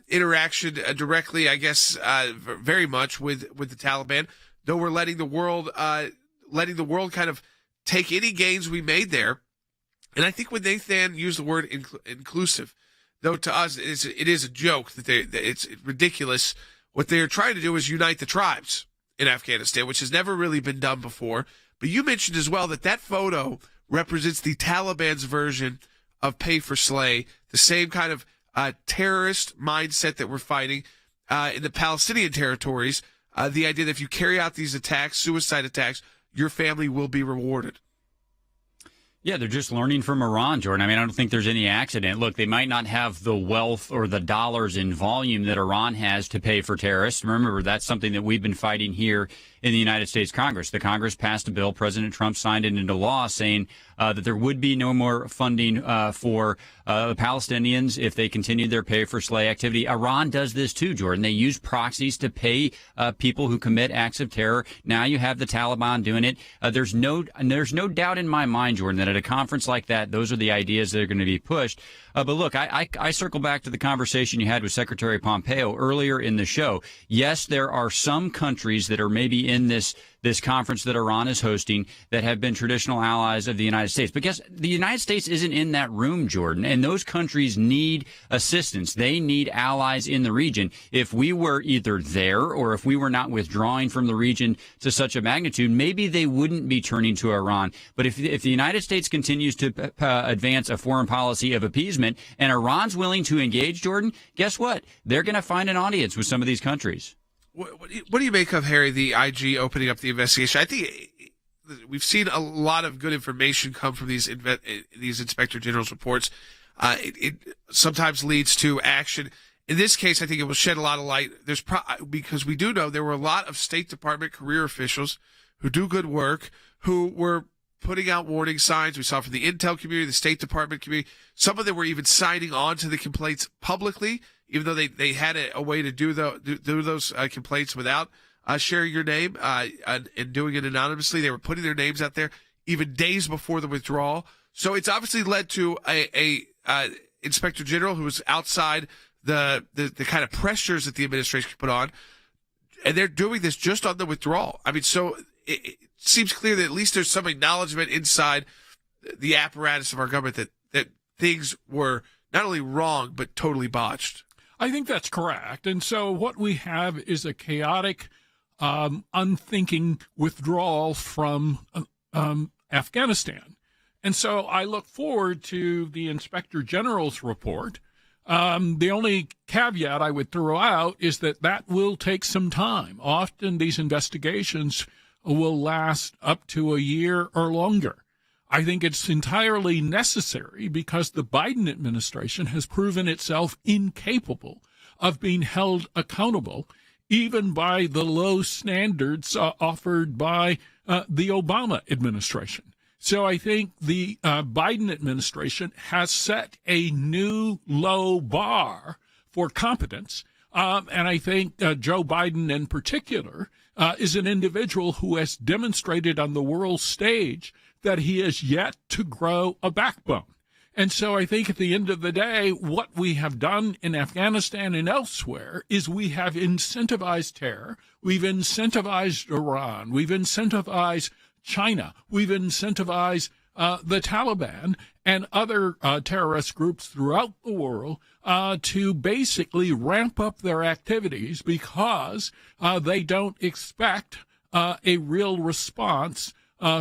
interaction directly, I guess, very much with the Taliban. Though we're letting the world kind of take any gains we made there. And I think when Nathan used the word inclusive, though to us it is a joke that it's ridiculous. What they're trying to do is unite the tribes in Afghanistan, which has never really been done before. But you mentioned as well that photo represents the Taliban's version of pay for slay, the same kind of terrorist mindset that we're fighting in the Palestinian territories. The idea that if you carry out these attacks, suicide attacks, your family will be rewarded. Yeah, they're just learning from Iran, Jordan. I mean, I don't think there's any accident. Look, they might not have the wealth or the dollars in volume that Iran has to pay for terrorists. Remember, that's something that we've been fighting here in the United States Congress. The Congress passed a bill. President Trump signed it into law saying that there would be no more funding for the Palestinians if they continued their pay-for-slay activity. Iran does this too, Jordan. They use proxies to pay people who commit acts of terror. Now you have the Taliban doing it. There's no doubt in my mind, Jordan, that at a conference like that, those are the ideas that are going to be pushed. But look, I circle back to the conversation you had with Secretary Pompeo earlier in the show. Yes, there are some countries that are maybe in this conference that Iran is hosting that have been traditional allies of the United States. But guess the United States isn't in that room, Jordan, and those countries need assistance. They need allies in the region. If we were either there or if we were not withdrawing from the region to such a magnitude, maybe they wouldn't be turning to Iran. But if the United States continues to advance a foreign policy of appeasement and Iran's willing to engage, Jordan, guess what? They're going to find an audience with some of these countries. What do you make of, Harry, the IG opening up the investigation? I think we've seen a lot of good information come from these Inspector General's reports. It sometimes leads to action. In this case, I think it will shed a lot of light. Because we do know there were a lot of State Department career officials who do good work, who were putting out warning signs. We saw from the intel community, the State Department community. Some of them were even signing on to the complaints publicly, even though they had a way to do those complaints without sharing your name and doing it anonymously. They were putting their names out there even days before the withdrawal. So it's obviously led to a Inspector General who was outside the kind of pressures that the administration could put on, and they're doing this just on the withdrawal. I mean, so it seems clear that at least there's some acknowledgement inside the apparatus of our government that things were not only wrong but totally botched. I think that's correct. And so what we have is a chaotic, unthinking withdrawal from Afghanistan. And so I look forward to the Inspector General's report. The only caveat I would throw out is that will take some time. Often these investigations will last up to a year or longer. I think it's entirely necessary because the Biden administration has proven itself incapable of being held accountable, even by the low standards offered by the Obama administration. So I think the Biden administration has set a new low bar for competence. And I think Joe Biden in particular is an individual who has demonstrated on the world stage that he has yet to grow a backbone. And so I think at the end of the day, what we have done in Afghanistan and elsewhere is we have incentivized terror. We've incentivized Iran. We've incentivized China. We've incentivized the Taliban and other terrorist groups throughout the world to basically ramp up their activities because they don't expect a real response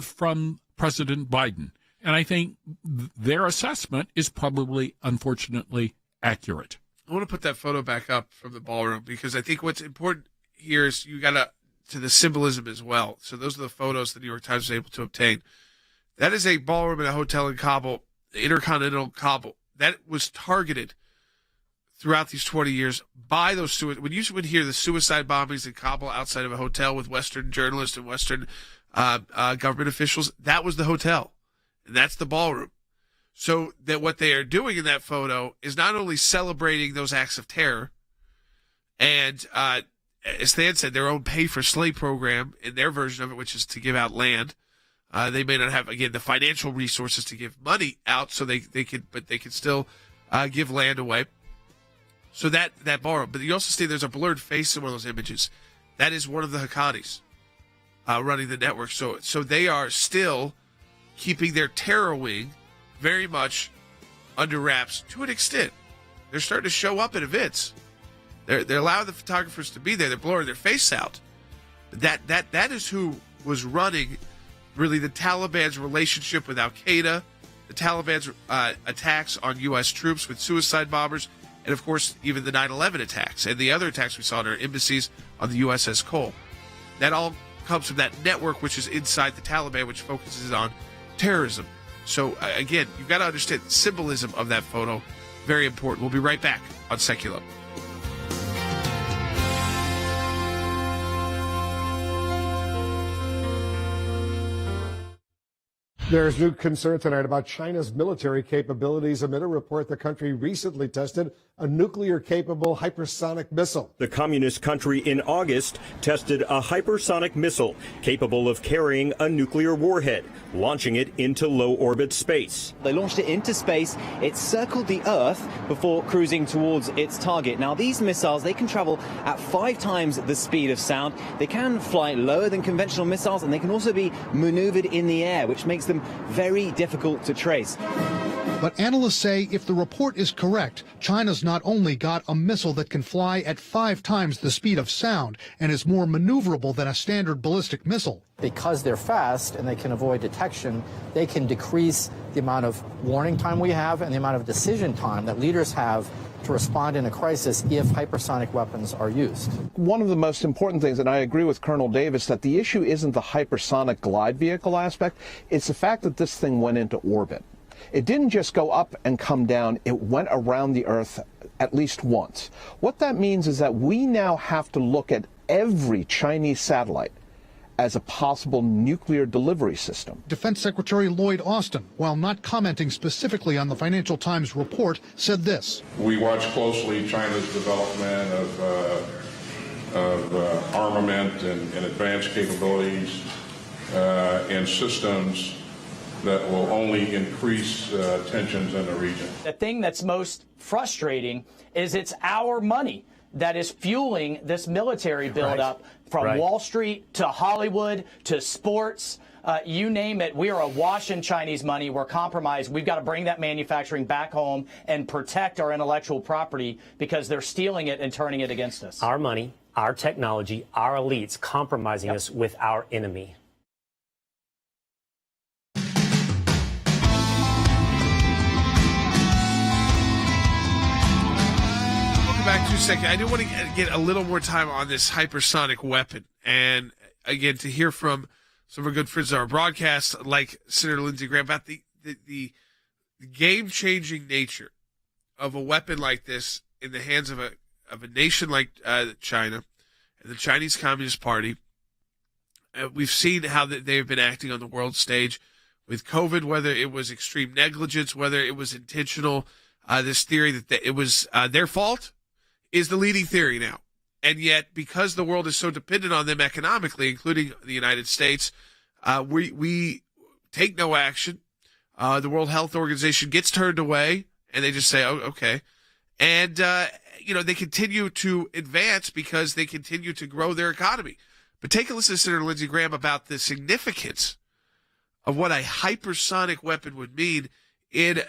from President Biden. And I think their assessment is probably, unfortunately, accurate. I want to put that photo back up from the ballroom because I think what's important here is you got to the symbolism as well. So those are the photos the New York Times was able to obtain. That is a ballroom in a hotel in Kabul, the Intercontinental Kabul. That was targeted throughout these 20 years by those when you would hear the suicide bombings in Kabul outside of a hotel with Western journalists and Western government officials, that was the hotel. And that's the ballroom. So that what they are doing in that photo is not only celebrating those acts of terror and, as Stan said, their own pay-for-slay program in their version of it, which is to give out land. They may not have, again, the financial resources to give money out, so they could still give land away. So that ballroom. But you also see there's a blurred face in one of those images. That is one of the Haqqanis running the network. So they are still keeping their terror wing very much under wraps to an extent. They're starting to show up at events. They're allowing the photographers to be there. They're blurring their face out. That is who was running really the Taliban's relationship with Al-Qaeda, the Taliban's attacks on U.S. troops with suicide bombers, and of course even the 9/11 attacks and the other attacks we saw in our embassies on the USS Cole. That all comes from that network which is inside the Taliban, which focuses on terrorism. So again, you've got to understand the symbolism of that photo. Very important. We'll be right back on Sekulow. There's new concern tonight about China's military capabilities amid a report the country recently tested a nuclear-capable hypersonic missile. The communist country in August tested a hypersonic missile capable of carrying a nuclear warhead, launching it into low-orbit space. They launched it into space. It circled the Earth before cruising towards its target. Now, these missiles, they can travel at 5 times the speed of sound. They can fly lower than conventional missiles, and they can also be maneuvered in the air, which makes them very difficult to trace. But analysts say if the report is correct, China's not only got a missile that can fly at 5 times the speed of sound and is more maneuverable than a standard ballistic missile. Because they're fast and they can avoid detection, they can decrease the amount of warning time we have and the amount of decision time that leaders have to respond in a crisis if hypersonic weapons are used. One of the most important things, and I agree with Colonel Davis, that the issue isn't the hypersonic glide vehicle aspect, it's the fact that this thing went into orbit. It didn't just go up and come down, it went around the Earth at least once. What that means is that we now have to look at every Chinese satellite as a possible nuclear delivery system. Defense Secretary Lloyd Austin, while not commenting specifically on the Financial Times report, said this. We watch closely China's development of armament and advanced capabilities and systems that will only increase tensions in the region. The thing that's most frustrating is it's our money that is fueling this military buildup from Wall Street to Hollywood to sports. You name it. We are awash in Chinese money. We're compromised. We've got to bring that manufacturing back home and protect our intellectual property because they're stealing it and turning it against us. Our money, our technology, our elites compromising us with our enemy. come back to a second. I do want to get a little more time on this hypersonic weapon. And again, to hear from some of our good friends on our broadcast, like Senator Lindsey Graham, about the game-changing nature of a weapon like this in the hands of a nation like China and the Chinese Communist Party. We've seen how they've been acting on the world stage with COVID, whether it was extreme negligence, whether it was intentional. This theory that it was their fault is the leading theory now. And yet, because the world is so dependent on them economically, including the United States, we take no action. The World Health Organization gets turned away, and they just say, oh, okay. And, they continue to advance because they continue to grow their economy. But take a listen to Senator Lindsey Graham about the significance of what a hypersonic weapon would mean in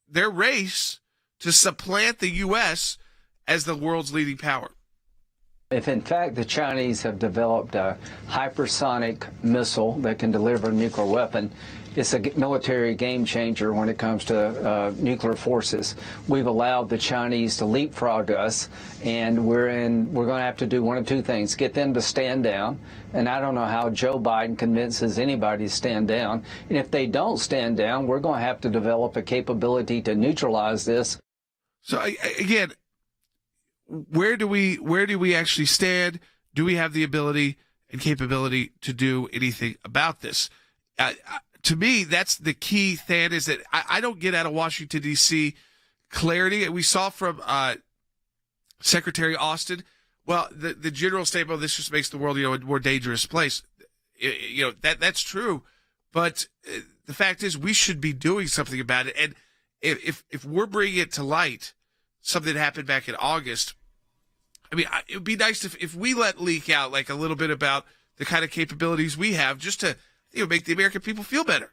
their race to supplant the U.S. as the world's leading power. If in fact the Chinese have developed a hypersonic missile that can deliver a nuclear weapon, it's a military game changer when it comes to nuclear forces. We've allowed the Chinese to leapfrog us, and we're going to have to do one of two things: get them to stand down, and I don't know how Joe Biden convinces anybody to stand down. And if they don't stand down, we're going to have to develop a capability to neutralize this. So again, where do we actually stand? Do we have the ability and capability to do anything about this? To me, that's the key thing, is that I don't get out of Washington, D.C. clarity. We saw from Secretary Austin, well, the general statement, oh, this just makes the world, a more dangerous place. That's true. But the fact is, we should be doing something about it. And if we're bringing it to light, something that happened back in August, I mean, it would be nice if we let leak out like a little bit about the kind of capabilities we have, just to make the American people feel better.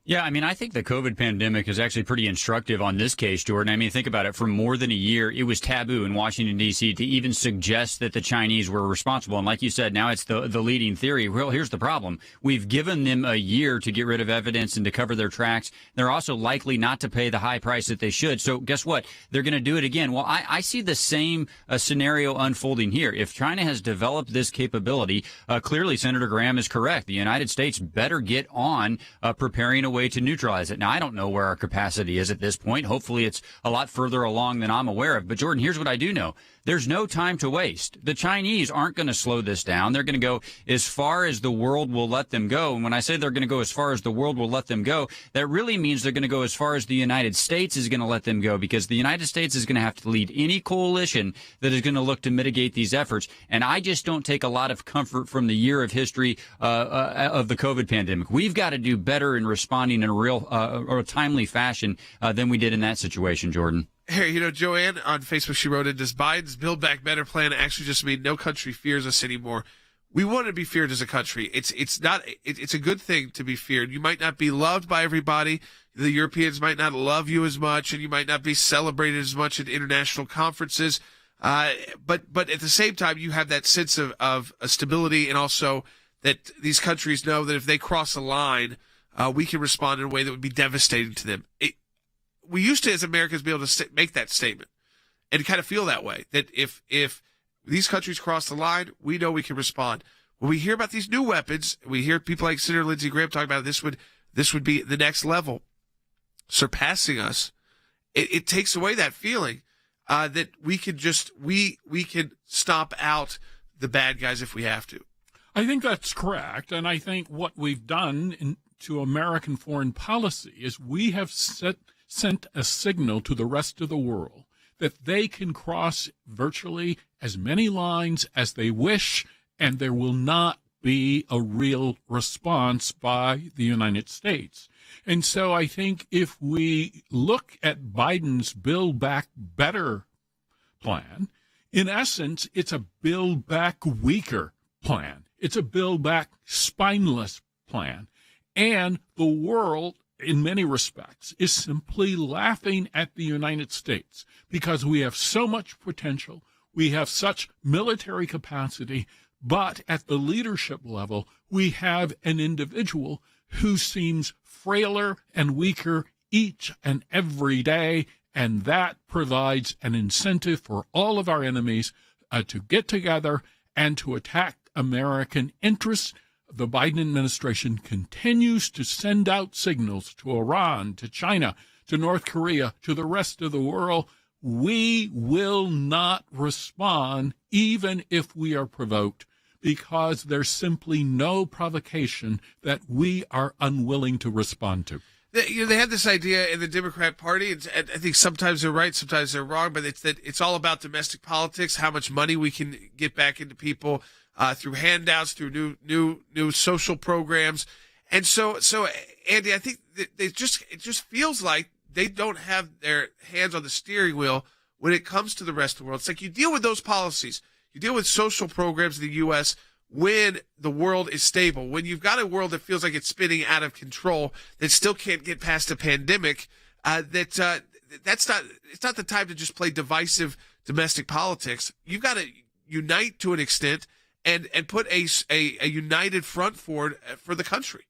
Yeah, I mean, I think the COVID pandemic is actually pretty instructive on this case, Jordan. I mean, think about it. For more than a year, it was taboo in Washington, D.C. to even suggest that the Chinese were responsible. And like you said, now it's the leading theory. Well, here's the problem. We've given them a year to get rid of evidence and to cover their tracks. They're also likely not to pay the high price that they should. So guess what? They're going to do it again. Well, I see the same scenario unfolding here. If China has developed this capability, clearly Senator Graham is correct. The United States better get on preparing a way to neutralize it. Now, I don't know where our capacity is at this point. Hopefully it's a lot further along than I'm aware of. But Jordan, here's what I do know. There's no time to waste. The Chinese aren't going to slow this down. They're going to go as far as the world will let them go. And when I say they're going to go as far as the world will let them go, that really means they're going to go as far as the United States is going to let them go, because the United States is going to have to lead any coalition that is going to look to mitigate these efforts. And I just don't take a lot of comfort from the year of history of the COVID pandemic. We've got to do better in responding in a real or a timely fashion than we did in that situation, Jordan. Hey, Joanne on Facebook, she wrote in, does Biden's Build Back Better plan actually just mean no country fears us anymore? We want to be feared as a country. It's a good thing to be feared. You might not be loved by everybody. The Europeans might not love you as much, and you might not be celebrated as much at international conferences. But at the same time, you have that sense of stability, and also that these countries know that if they cross a line, we can respond in a way that would be devastating to them. We used to, as Americans, be able to make that statement and kind of feel that way, that if these countries cross the line, we know we can respond. When we hear about these new weapons, we hear people like Senator Lindsey Graham talking about this would be the next level, surpassing us. It takes away that feeling that we can we can stomp out the bad guys if we have to. I think that's correct, and I think what we've done to American foreign policy is we have sent a signal to the rest of the world that they can cross virtually as many lines as they wish, and there will not be a real response by the United States. And so I think if we look at Biden's Build Back Better plan, in essence, it's a Build Back Weaker plan. It's a Build Back Spineless plan. And the world, in many respects, is simply laughing at the United States because we have so much potential, we have such military capacity, but at the leadership level, we have an individual who seems frailer and weaker each and every day, And that provides an incentive for all of our enemies to get together and to attack American interests. The Biden administration continues to send out signals to Iran, to China, to North Korea, to the rest of the world. We will not respond even if we are provoked, because there's simply no provocation that we are unwilling to respond to. They have this idea in the Democrat Party, and I think sometimes they're right, sometimes they're wrong, but it's all about domestic politics, how much money we can get back into people through handouts, through new social programs. And so Andy, I think it just feels like they don't have their hands on the steering wheel when it comes to the rest of the world. It's like you deal with those policies, you deal with social programs in the U.S. when the world is stable. When you've got a world that feels like it's spinning out of control, that still can't get past a pandemic, it's not the time to just play divisive domestic politics. You've got to unite to an extent and put a united front forward for the country.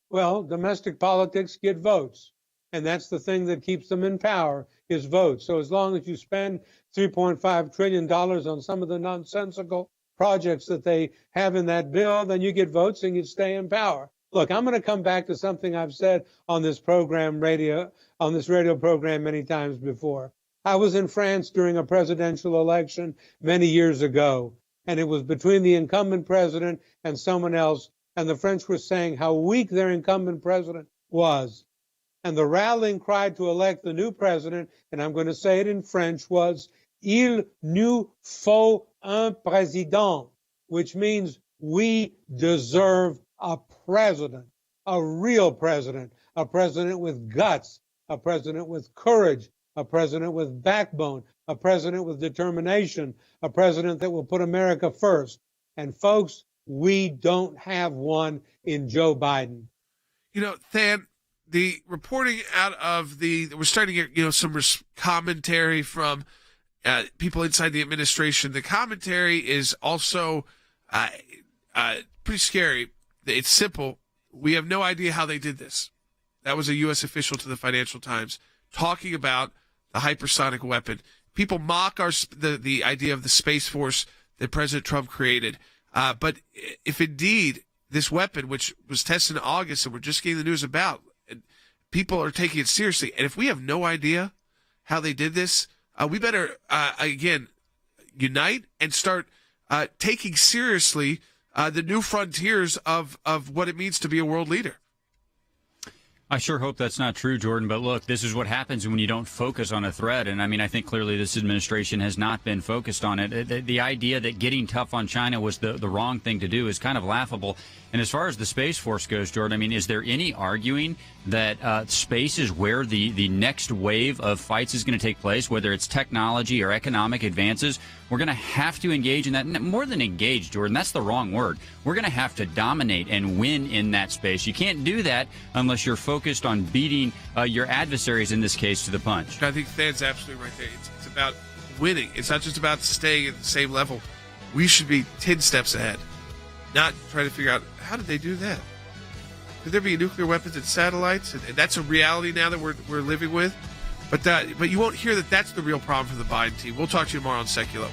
Well, domestic politics get votes. And that's the thing that keeps them in power, is votes. So as long as you spend $3.5 trillion on some of the nonsensical projects that they have in that bill, then you get votes and you stay in power. Look, I'm going to come back to something I've said on this radio program many times before. I was in France during a presidential election many years ago, and it was between the incumbent president and someone else, and the French were saying how weak their incumbent president was. And the rallying cry to elect the new president, and I'm going to say it in French, was Il nous faut un président, which means we deserve a president, a real president, a president with guts, a president with courage, a president with backbone, a president with determination, a president that will put America first. And folks, we don't have one in Joe Biden. You know, Than, the reporting out of we're starting to get, some commentary from people inside the administration. The commentary is also pretty scary. It's simple. We have no idea how they did this. That was a U.S. official to the Financial Times talking about the hypersonic weapon. People mock the idea of the Space Force that President Trump created. But if indeed this weapon, which was tested in August and we're just getting the news about, people are taking it seriously. And if we have no idea how they did this, we better, again, unite and start taking seriously the new frontiers of what it means to be a world leader. I sure hope that's not true, Jordan. But look, this is what happens when you don't focus on a threat. And I mean, I think clearly this administration has not been focused on it. The idea that getting tough on China was the wrong thing to do is kind of laughable. And as far as the Space Force goes, Jordan, I mean, is there any arguing that space is where the next wave of fights is going to take place, whether it's technology or economic advances? We're going to have to engage in that. More than engage, Jordan, that's the wrong word. We're going to have to dominate and win in that space. You can't do that unless you're focused on beating your adversaries, in this case, to the punch. I think Than's absolutely right there. It's about winning. It's not just about staying at the same level. We should be 10 steps ahead, not trying to figure out, how did they do that? Could there be nuclear weapons and satellites? And that's a reality now that we're living with. But you won't hear that that's the real problem for the Biden team. We'll talk to you tomorrow on Sekulow.